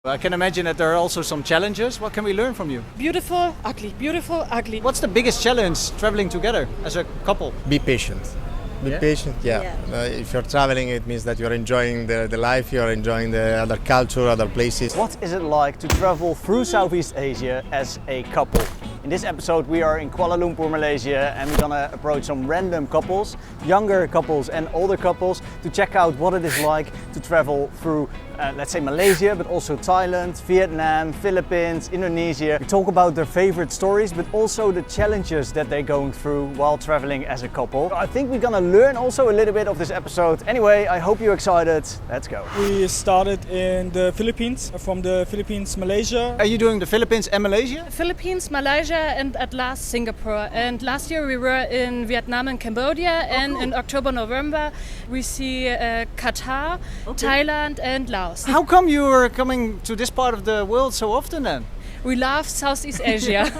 I can imagine that there are also some challenges. What can we learn from you? Beautiful, ugly, beautiful, ugly. What's the biggest challenge traveling together as a couple? Be patient. Be patient, yeah. If you're traveling, it means that you're enjoying the life, you're enjoying the other culture, other places. What is it like to travel through Southeast Asia as a couple? In this episode we are in Kuala Lumpur, Malaysia, and we're gonna approach some random couples, younger couples and older couples, to check out what it is like to travel through let's say Malaysia, but also Thailand, Vietnam, Philippines, Indonesia. We talk about their favorite stories, but also the challenges that they're going through while traveling as a couple. I think we're gonna learn also a little bit of this episode. Anyway, I hope you're excited. Let's go. We started in the Philippines, from the Philippines, Malaysia. Are you doing the Philippines and Malaysia? Philippines, Malaysia, and at last Singapore. And last year we were in Vietnam and Cambodia, and in October, November we see Qatar, Thailand and Laos. How come you are coming to this part of the world so often then? We love Southeast Asia.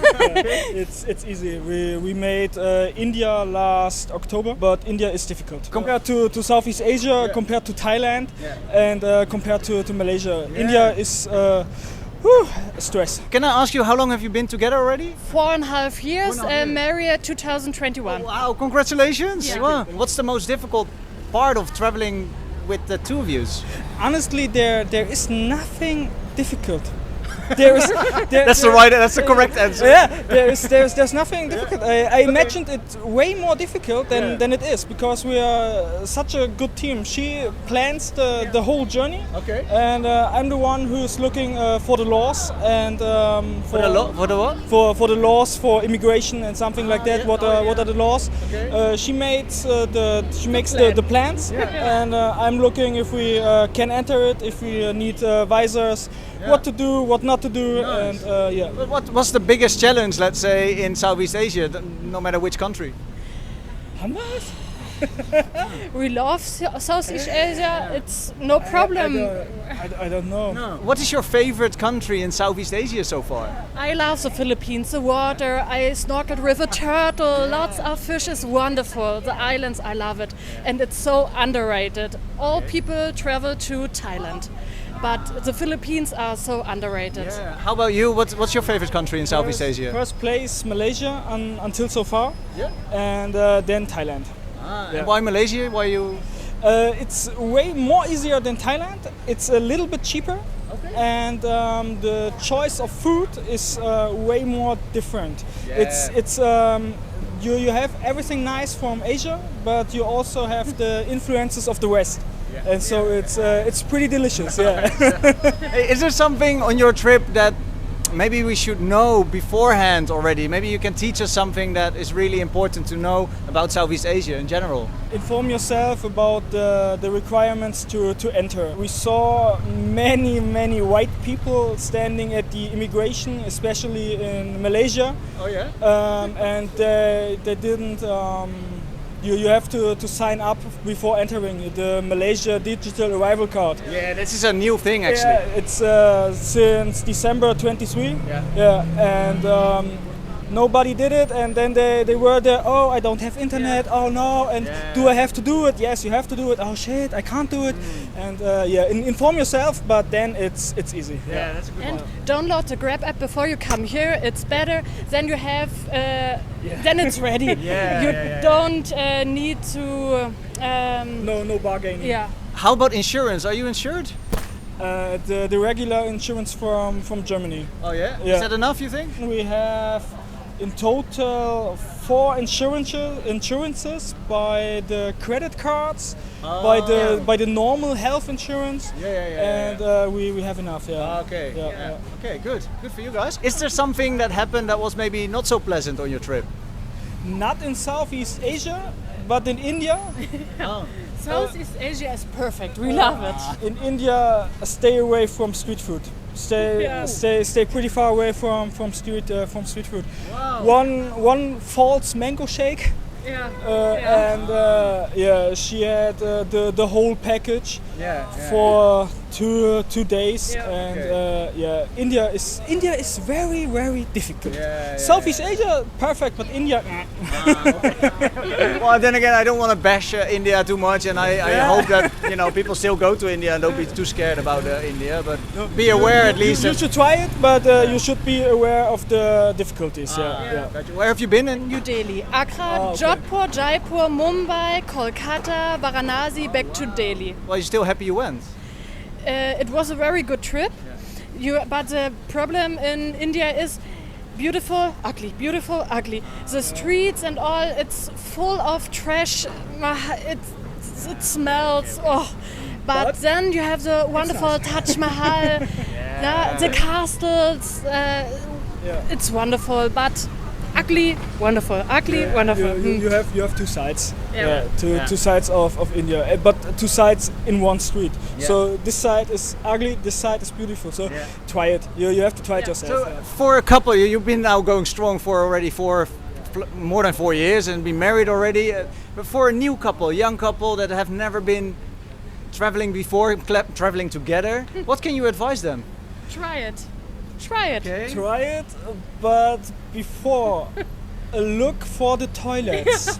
It's easy. We made India last October, but India is difficult. Compared to Southeast Asia, compared to Thailand, and compared to Malaysia. India is stress. Can I ask you, how long have you been together already? 4.5 years, married 2021. Oh, wow, congratulations! Yeah. Wow. What's the most difficult part of traveling with the two of you? Honestly, there is nothing difficult. That's the correct answer. Yeah, there's nothing difficult. I imagined it way more difficult than it is, because we are such a good team. She plans the whole journey, and I'm the one who's looking for the laws and for the what? For the laws for immigration and something like that. What are the laws? She makes the plans, and I'm looking if we can enter it, if we need visors, what to do, what not to do, and But what was the biggest challenge, let's say, in Southeast Asia, no matter which country? We love Southeast Asia, it's no problem. I don't know. No. What is your favorite country in Southeast Asia so far? I love the Philippines, the water, I snorkeled with a turtle, lots of fish is wonderful, the islands, I love it, and it's so underrated. All people travel to Thailand, but the Philippines are so underrated. Yeah. How about you? What's your favorite country in Southeast Asia? First place Malaysia until so far, and then Thailand. And why Malaysia? Why you? It's way more easier than Thailand. It's a little bit cheaper, and the choice of food is way more different. It's you have everything nice from Asia, but you also have the influences of the West. And so it's pretty delicious. Hey, is there something on your trip that maybe we should know beforehand already? Maybe you can teach us something that is really important to know about Southeast Asia in general. Inform yourself about the requirements to enter. We saw many white people standing at the immigration, especially in Malaysia. Oh yeah? And they didn't. You have to sign up before entering the Malaysia Digital Arrival Card. Yeah, this is a new thing actually. Yeah, it's since December 23. And nobody did it, and then they were there. Oh, I don't have internet. Oh no, and do I have to do it? Yes, you have to do it. Oh shit, I can't do it. And inform yourself, but then it's easy. Yeah, that's a good And one. download the Grab app before you come here. It's better. Then you have. Then it's ready. You don't need to. No bargaining. Yeah. How about insurance? Are you insured? The regular insurance from Germany. Oh yeah? Yeah. Is that enough, you think? We have in total 4 insurances by the credit cards, by the normal health insurance, and we have enough. Okay. Okay, good for you guys. Is there something that happened that was maybe not so pleasant on your trip? Not in Southeast Asia, but in India. Southeast Asia is perfect. We love it. In India, stay away from street food. Stay pretty far away from street food. Wow. One false mango shake. And she had the whole package for 2 days, Yeah. and India is very, very difficult. Southeast Asia perfect, but India. Well, then again, I don't want to bash India too much, and I hope that people still go to India and don't be too scared about India. But be aware at least. You should try it, but you should be aware of the difficulties. Gotcha. Where have you been? New Delhi, Agra, Jodhpur, Jaipur, Mumbai, Kolkata, Varanasi, back to Delhi. Well, you're still happy you went. It was a very good trip. But the problem in India is beautiful, ugly, beautiful, ugly. The streets and all, it's full of trash. It smells. Oh. But then you have the wonderful Taj Mahal, the castles. It's wonderful, but ugly, wonderful. Ugly, wonderful. You have two sides. Two sides of India, but two sides in one street. So this side is ugly, this side is beautiful. So try it. You have to try it yourself. So for a couple, you've been now going strong for already more than 4 years and been married already. But for a new couple, young couple that have never been traveling before, traveling together, what can you advise them? Try it. Try it. Okay. Try it, but before look for the toilets.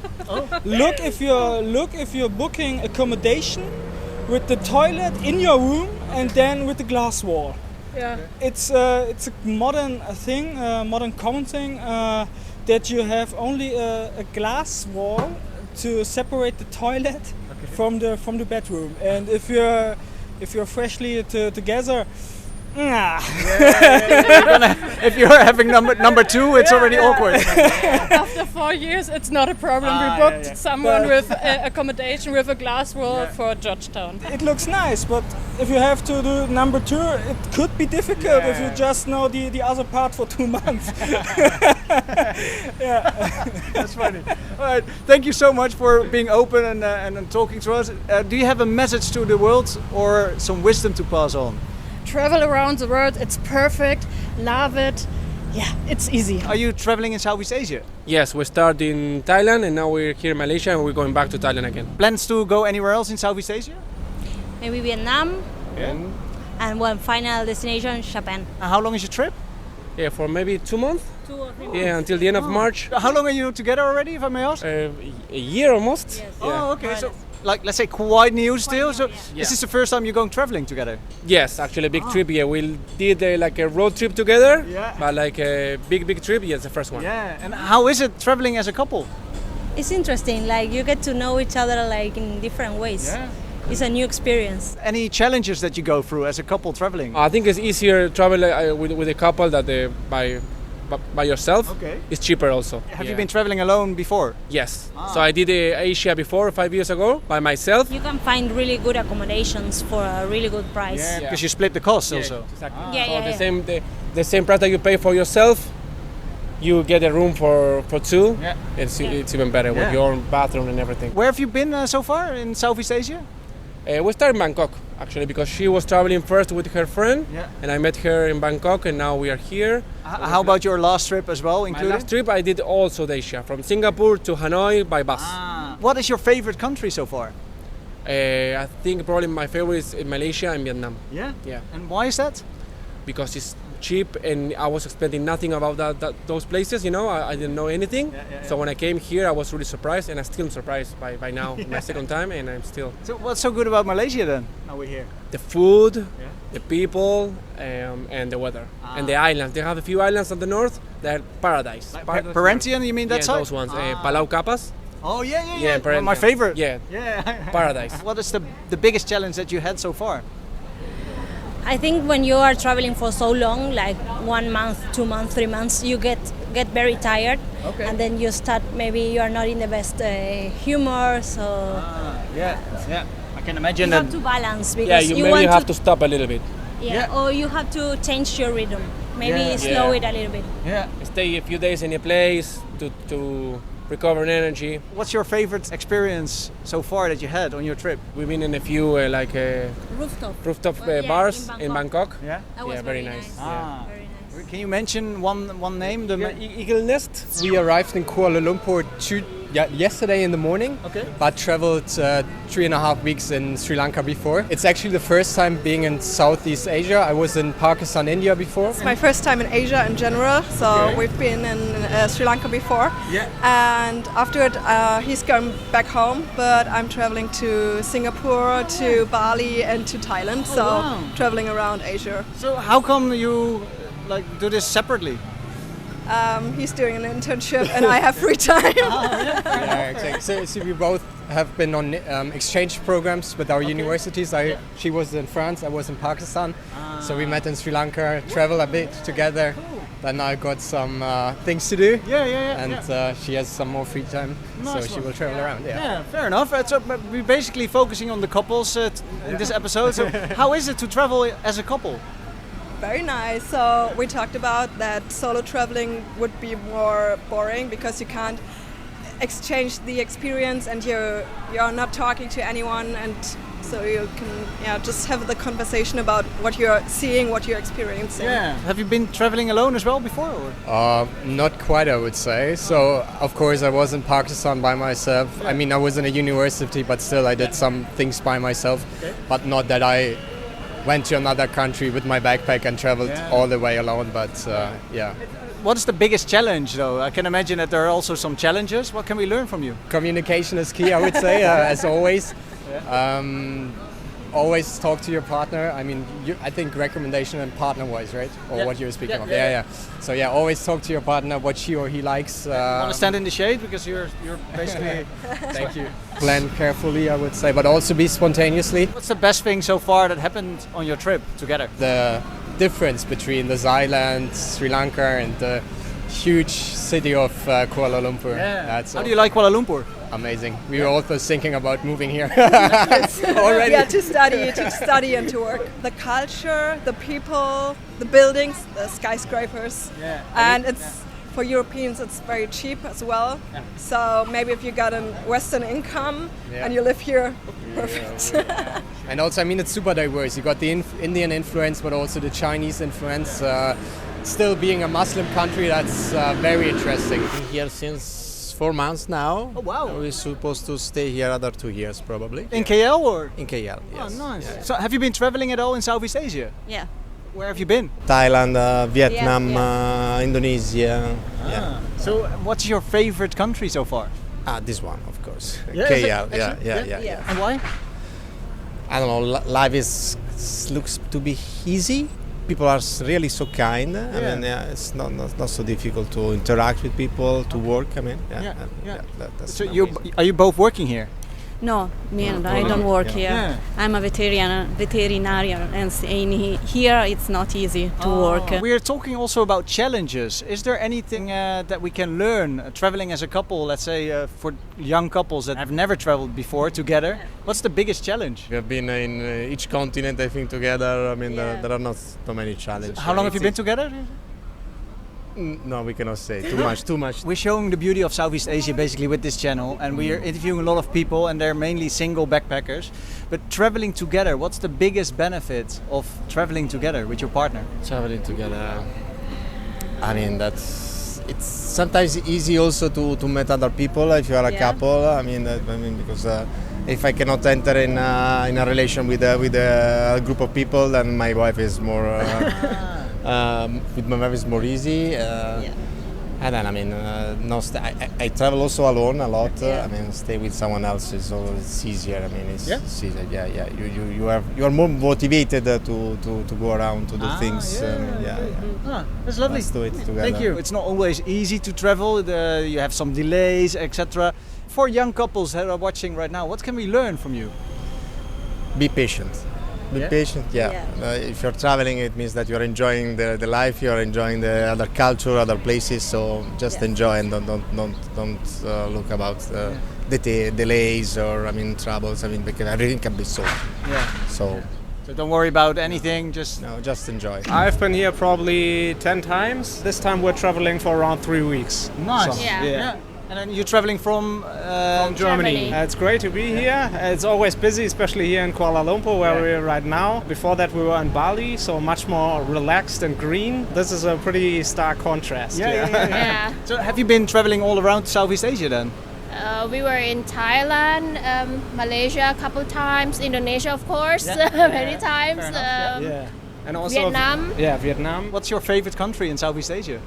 Look if you're booking accommodation with the toilet in your room and then with the glass wall. Yeah. It's a modern thing, modern common thing that you have only a glass wall to separate the toilet from the bedroom. And if you're freshly together. If you're having number two, it's already awkward. After 4 years, it's not a problem. We booked someone with accommodation with a glass wall for Georgetown. It looks nice, but if you have to do number two, it could be difficult if you just know the other part for 2 months. That's funny. All right, thank you so much for being open and talking to us. Do you have a message to the world or some wisdom to pass on? Travel around the world, it's perfect, love it. Yeah, it's easy. Are you traveling in Southeast Asia? Yes, we started in Thailand and now we're here in Malaysia and we're going back to Thailand again. Plans to go anywhere else in Southeast Asia? Maybe Vietnam, and one final destination, Japan. How long is your trip? Yeah, for maybe 2 months. 2 or 3 months. Yeah, until the end of March. How long are you together already, if I may ask? A year almost. Yes. Oh, okay. So, like, let's say quite new still. So, new, is this the first time you're going traveling together? Yes, actually a big trip. Yeah, we did like a road trip together. Yeah. But like a big trip. Yes, the first one. Yeah. And how is it traveling as a couple? It's interesting. Like you get to know each other like in different ways. Yeah. It's a new experience. Any challenges that you go through as a couple traveling? I think it's easier to travel with a couple that by yourself. Okay. It's cheaper also. Have you been traveling alone before? Yes. So I did Asia before 5 years ago by myself. You can find really good accommodations for a really good price. Yeah, because you split the costs also. Exactly. Yeah. The same price that you pay for yourself, you get a room for two. Yeah. It's even better with your own bathroom and everything. Where have you been so far in Southeast Asia? We started in Bangkok actually because she was traveling first with her friend, Yeah. and I met her in Bangkok, and now we are here. How about your last trip as well, My included? last trip I did all South Asia, from Singapore to Hanoi by bus. What is your favorite country so far? I think probably my favorite is in Malaysia and Vietnam. Yeah. Yeah, And why is that? because it's cheap and I was expecting nothing about those places. You know, I didn't know anything. So when I came here, I was really surprised, and I'm still surprised by now. My second time, and I'm still. So what's so good about Malaysia then? Now we're here. The food, the people, and the weather, and the islands. They have a few islands on the north that are paradise. Perhentian, you mean that side? those ones. Palau Kapas. Oh yeah. Yeah, Well, my favorite. Yeah, Yeah. paradise. What is the biggest challenge that you had so far? I think when you are traveling for so long, like 1 month, 2 months, 3 months, you get very tired. Okay. And then you start, maybe you are not in the best humor, so Yeah. I can imagine you that. have to balance because Yeah, you maybe have to stop a little bit. or you have to change your rhythm. Maybe slow it a little bit. Yeah. Stay a few days in a place to recover energy. What's your favorite experience so far that you had on your trip? We've been in a few rooftop bars in Bangkok. Yeah. That was very nice. Very nice. Can you mention one name? Eagle Nest. We arrived in Kuala Lumpur yesterday in the morning, but traveled 3.5 weeks in Sri Lanka before. It's actually the first time being in Southeast Asia. I was in Pakistan, India before. It's my first time in Asia in general, so we've been in Sri Lanka before. And after it, he's going back home, but I'm traveling to Singapore, to Bali and to Thailand, traveling around Asia. So how come you do this separately? He's doing an internship and I have free time. Yeah, exactly. So we both have been on exchange programs with our universities. She was in France, I was in Pakistan. So we met in Sri Lanka, travel a bit together. Then I got some things to do. And she has some more free time, so she will travel around. Yeah, fair enough. So we're basically focusing on the couples in this episode. So how is it to travel as a couple? Very nice. So we talked about that solo traveling would be more boring because you can't exchange the experience and you're not talking to anyone, and so you can just have the conversation about what you're seeing, what you're experiencing. Yeah. Have you been traveling alone as well before? Or? Not quite, I would say. So of course I was in Pakistan by myself. I mean, I was in a university, but still I did some things by myself, but not that I went to another country with my backpack and traveled all the way alone, but What's the biggest challenge though? I can imagine that there are also some challenges. What can we learn from you? Communication is key, I would say, as always. Always talk to your partner. I mean, I think recommendation and partner-wise, right? Or what you're speaking of. So always talk to your partner, what she or he likes. Want to stand in the shade because you're basically... Thank you. Plan carefully, I would say, but also be spontaneously. What's the best thing so far that happened on your trip together? The difference between this island, Sri Lanka, and the huge city of Kuala Lumpur. How do you like Kuala Lumpur? Amazing. We were also thinking about moving here already. Yeah, to study and to work. The culture, the people, the buildings, the skyscrapers, and it's for Europeans it's very cheap as well. So maybe if you got a Western income and you live here, perfect. And also, I mean, it's super diverse. You got the Indian influence, but also the Chinese influence. Still being a Muslim country, that's very interesting. Been here since 4 months now. Oh wow! We're supposed to stay here another 2 years probably. In KL or? In KL, yes. Oh, nice. So have you been traveling at all in Southeast Asia? Yeah. Where have you been? Thailand, Vietnam, Indonesia. So what's your favorite country so far? This one, of course. Yeah, KL, yeah. And why? I don't know, life looks to be easy. People are really so kind. I mean, it's not so difficult to interact with people, to work. I mean, that's so are you both working here? No, I don't work here. I'm a veterinarian, and here it's not easy to work. We are talking also about challenges. Is there anything that we can learn traveling as a couple, let's say for young couples that have never traveled before together? What's the biggest challenge? We have been in each continent, I think, together. I mean, there are not so many challenges. How long have you been together? No, we cannot say. Too much. We're showing the beauty of Southeast Asia basically with this channel, and we are interviewing a lot of people, and they're mainly single backpackers. But traveling together, what's the biggest benefit of traveling together with your partner? Traveling together, I mean, it's sometimes easy also to meet other people if you are a couple. I mean, because if I cannot enter in a relation with a group of people, then my wife is more. With my wife is more easy, and then I mean, I travel also alone a lot. I mean, stay with someone else is always easier. I mean, it's easier. You are more motivated to go around to do things. That's lovely. Let's do it together. Thank you. It's not always easy to travel. You have some delays, etc. For young couples that are watching right now, what can we learn from you? Be patient. Be patient, if you're traveling, it means that you're enjoying the life, you're enjoying the other culture, other places. So just enjoy and don't look about the delays or troubles. I mean, because everything can be solved. So don't worry about anything. Just enjoy. I've been here probably 10 times. This time we're traveling for around 3 weeks. Nice. So, And then you're traveling from Germany. It's great to be here. It's always busy, especially here in Kuala Lumpur where we're right now. Before that we were in Bali, so much more relaxed and green. This is a pretty stark contrast. So have you been traveling all around Southeast Asia then? We were in Thailand, Malaysia a couple times, Indonesia of course, many times. And also Vietnam. Vietnam. What's your favorite country in Southeast Asia?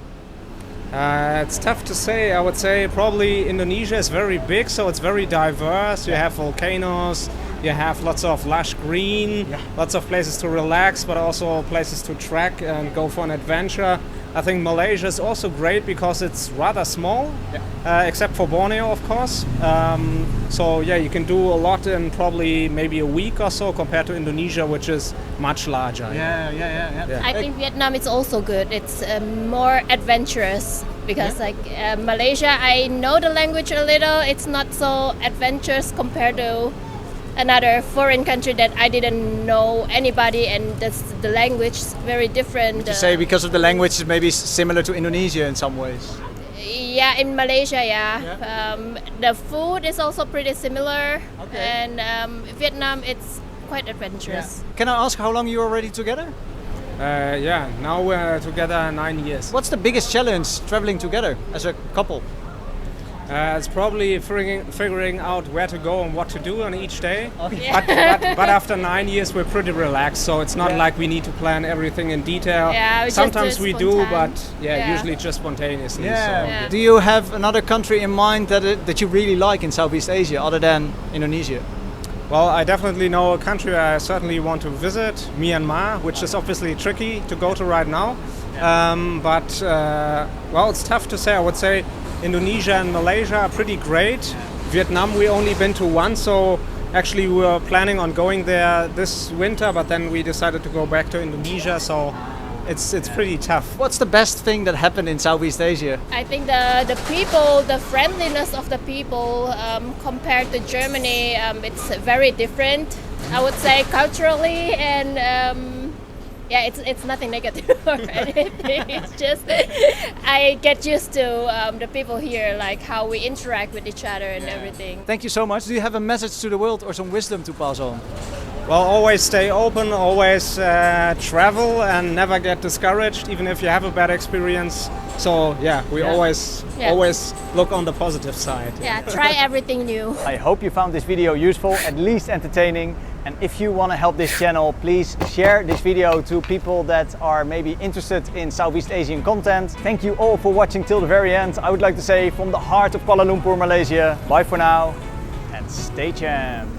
It's tough to say. I would say probably Indonesia is very big, so it's very diverse. You have volcanoes, you have lots of lush green, lots of places to relax, but also places to trek and go for an adventure. I think Malaysia is also great because it's rather small, except for Borneo, of course. So yeah, you can do a lot in probably maybe a week or so compared to Indonesia, which is much larger. I think Vietnam is also good. It's more adventurous because Malaysia, I know the language a little. It's not so adventurous compared to another foreign country that I didn't know anybody, and the language is very different. Would you say because of the language it's maybe similar to Indonesia in some ways? Yeah, in Malaysia, the food is also pretty similar, and Vietnam, it's quite adventurous. Can I ask how long you are already together? Now we're together 9 years. What's the biggest challenge traveling together as a couple? It's probably figuring out where to go and what to do on each day. But after 9 years, we're pretty relaxed, so it's not like we need to plan everything in detail. Sometimes we do, but usually just spontaneously. Do you have another country in mind that you really like in Southeast Asia other than Indonesia? Well, I definitely know a country I certainly want to visit, Myanmar, which is obviously tricky to go to right now. It's tough to say. I would say Indonesia and Malaysia are pretty great. Vietnam we only been to once, so actually we were planning on going there this winter, but then we decided to go back to Indonesia, so it's pretty tough. What's the best thing that happened in Southeast Asia? I think the people, the friendliness of the people compared to Germany, it's very different. I would say culturally, and it's nothing negative or anything. It's just I get used to the people here, like how we interact with each other and everything. Thank you so much. Do you have a message to the world or some wisdom to pass on? Well, always stay open, always travel and never get discouraged, even if you have a bad experience. So we always look on the positive side. Try everything new. I hope you found this video useful, at least entertaining. And if you want to help this channel, please share this video to people that are maybe interested in Southeast Asian content. Thank you all for watching till the very end. I would like to say from the heart of Kuala Lumpur, Malaysia, bye for now and stay champ.